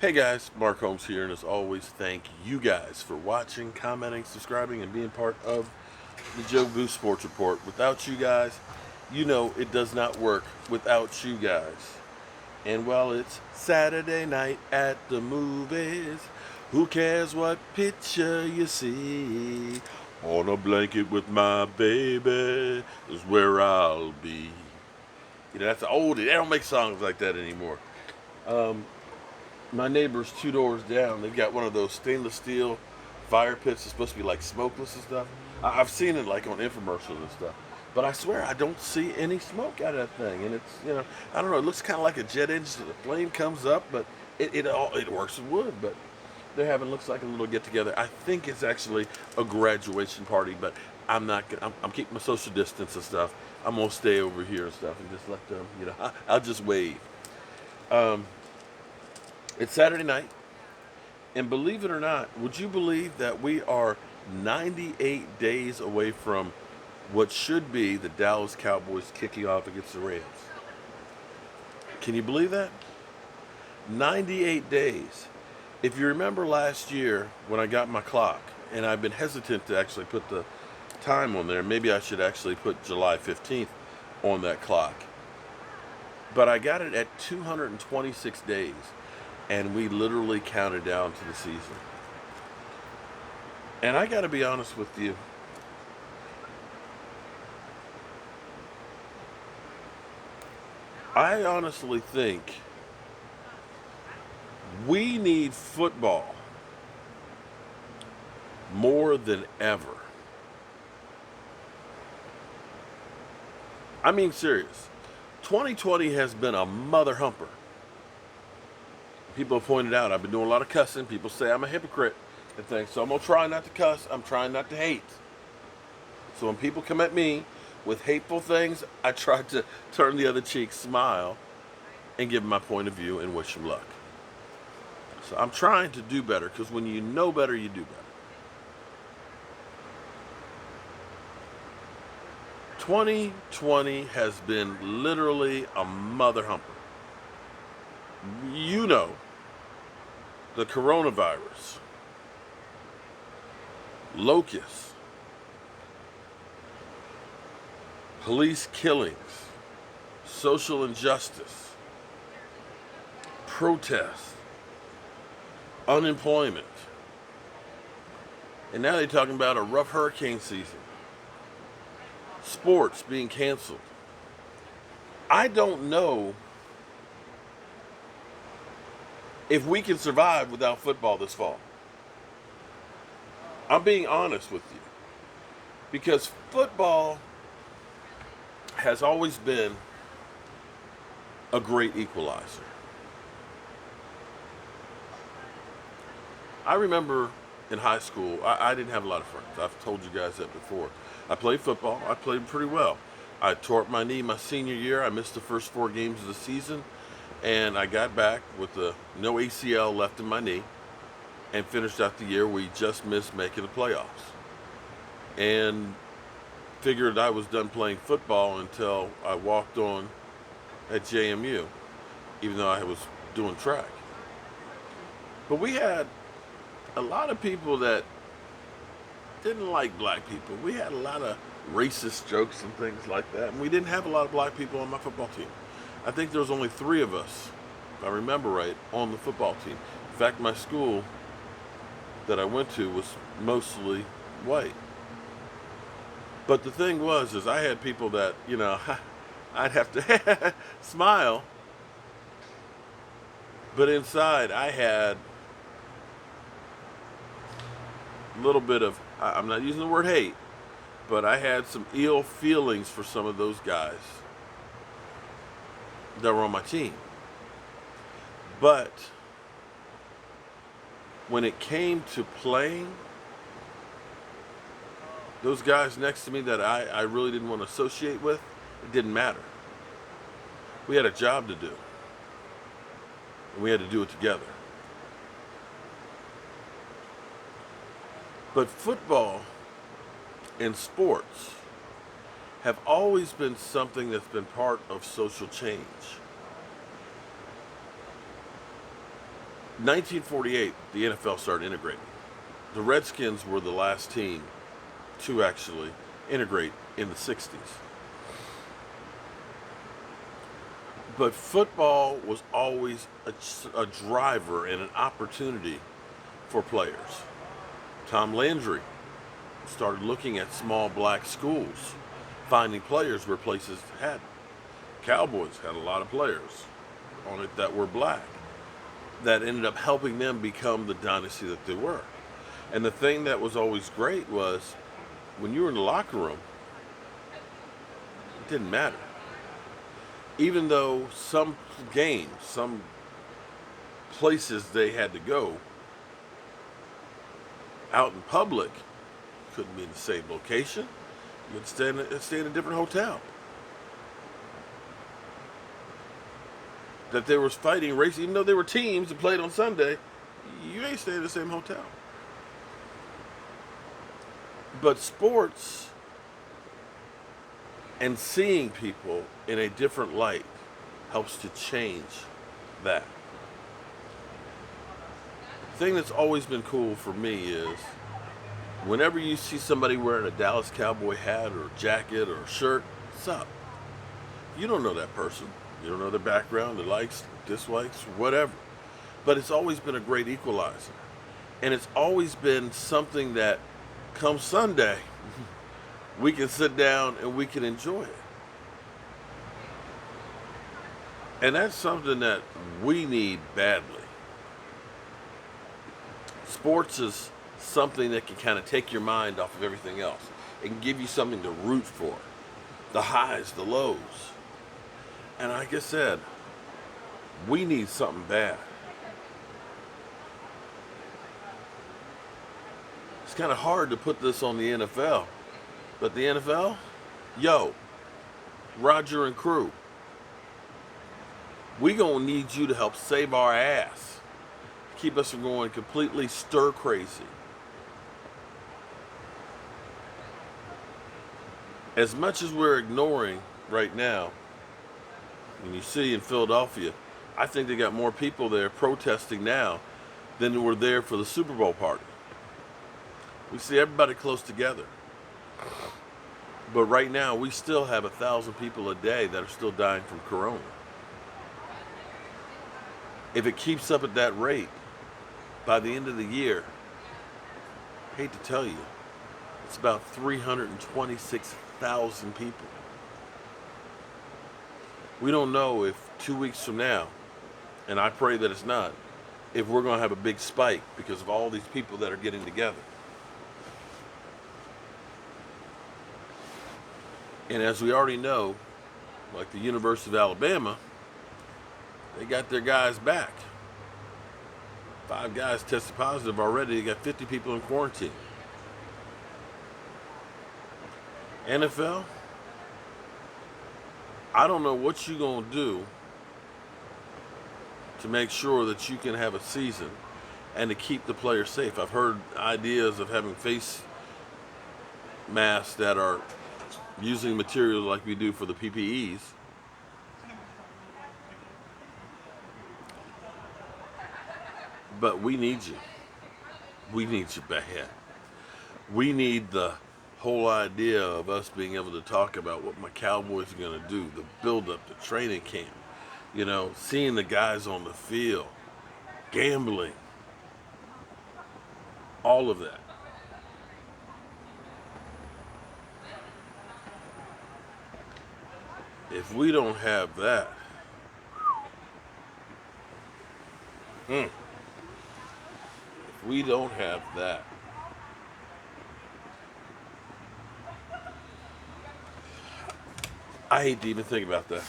Hey guys, Mark Holmes here, and as always, thank you guys for watching, commenting, subscribing, and being part of the Joe Boost Sports Report. Without you guys, you know it does not work without you guys. And while it's Saturday night at the movies, who cares what picture you see? On a blanket with my baby is where I'll be. You know, that's the oldie. They don't make songs like that anymore. My neighbors 2 doors down, they've got one of those stainless steel fire pits that's supposed to be like smokeless and stuff. I've seen it like on infomercials and stuff. But I swear I don't see any smoke out of that thing. And it's, I don't know, it looks kind of like a jet engine. The flame comes up, but it works with wood. But they're having, looks like a little get together. I think it's actually a graduation party, but I'm not gonna, I'm keeping my social distance and stuff. I'm gonna stay over here and stuff and just let them, I'll just wave. Um, it's Saturday night. And believe it or not, would you believe that we are 98 days away from what should be the Dallas Cowboys kicking off against the Rams? Can you believe that? 98 days. If you remember last year when I got my clock, and I've been hesitant to actually put the time on there, maybe I should actually put July 15th on that clock. But I got it at 226 days, and we literally counted down to the season. And I got to be honest with you, I honestly think we need football more than ever. I mean, serious. 2020 has been a mother humper. People have pointed out I've been doing a lot of cussing. People say I'm a hypocrite and things. So I'm going to try not to cuss. I'm trying not to hate. So when people come at me with hateful things, I try to turn the other cheek, smile, and give them my point of view and wish them luck. So I'm trying to do better, because when you know better, you do better. 2020 has been literally a mother humper. You know, the coronavirus, locusts, police killings, social injustice, protests, unemployment. And now they're talking about a rough hurricane season, sports being canceled. I don't know if we can survive without football this fall. I'm being honest with you. Because football has always been a great equalizer. I remember in high school, I didn't have a lot of friends. I've told you guys that before. I played football. I played pretty well. I tore up my knee my senior year. I missed the first 4 games of the season. And I got back with no ACL left in my knee and finished out the year. We just missed making the playoffs. And figured I was done playing football until I walked on at JMU, even though I was doing track. But we had a lot of people that didn't like black people. We had a lot of racist jokes and things like that. And we didn't have a lot of black people on my football team. I think there was only 3 of us, if I remember right, on the football team. In fact, my school that I went to was mostly white. But the thing was, is I had people that, I'd have to smile. But inside, I had a little bit of, I'm not using the word hate, but I had some ill feelings for some of those guys that were on my team. But when it came to playing, those guys next to me that I really didn't want to associate with, it didn't matter. We had a job to do. And we had to do it together. But football and sports have always been something that's been part of social change. 1948, the NFL started integrating. The Redskins were the last team to actually integrate in the 60s. But football was always a driver and an opportunity for players. Tom Landry started looking at small black schools, finding players where places had. Cowboys had a lot of players on it that were black that ended up helping them become the dynasty that they were. And the thing that was always great was when you were in the locker room, it didn't matter. Even though some games, some places they had to go out in public couldn't be in the same location. You had to stay in a different hotel. That there was fighting race, even though they were teams that played on Sunday, you ain't staying in the same hotel. But sports and seeing people in a different light helps to change that. The thing that's always been cool for me is whenever you see somebody wearing a Dallas Cowboy hat or jacket or shirt, what's up? You don't know that person. You don't know their background, their likes, dislikes, whatever. But it's always been a great equalizer. And it's always been something that come Sunday, we can sit down and we can enjoy it. And that's something that we need badly. Sports is something that can kind of take your mind off of everything else. It can give you something to root for. The highs, the lows. And like I said, we need something bad. It's kind of hard to put this on the NFL. But the NFL, yo, Roger and crew, we gonna need you to help save our ass. Keep us from going completely stir crazy. As much as we're ignoring right now, when you see in Philadelphia, I think they got more people there protesting now than were there for the Super Bowl party. We see everybody close together. But right now, we still have 1,000 people a day that are still dying from corona. If it keeps up at that rate, by the end of the year, I hate to tell you, it's about 326,000 people. We don't know if 2 weeks from now, and I pray that it's not, if we're going to have a big spike because of all these people that are getting together. And as we already know, like the University of Alabama, they got their guys back. 5 guys tested positive already. They got 50 people in quarantine. NFL, I don't know what you're going to do to make sure that you can have a season and to keep the players safe. I've heard ideas of having face masks that are using materials like we do for the PPEs. But we need you. We need you bad. We need the whole idea of us being able to talk about what my Cowboys are going to do, the build-up, the training camp, you know, seeing the guys on the field, gambling, all of that. If we don't have that, if we don't have that, I hate to even think about that.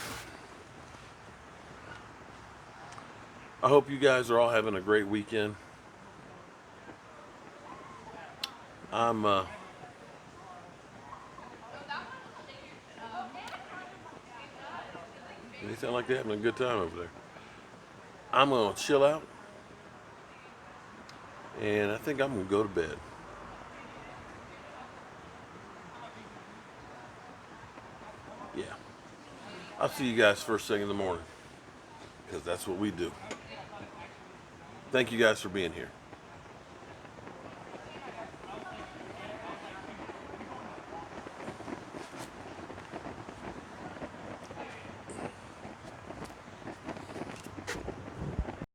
I hope you guys are all having a great weekend. They sound like they're having a good time over there. I'm gonna chill out, and I think I'm gonna go to bed. Yeah, I'll see you guys first thing in the morning, because that's what we do. Thank you guys for being here.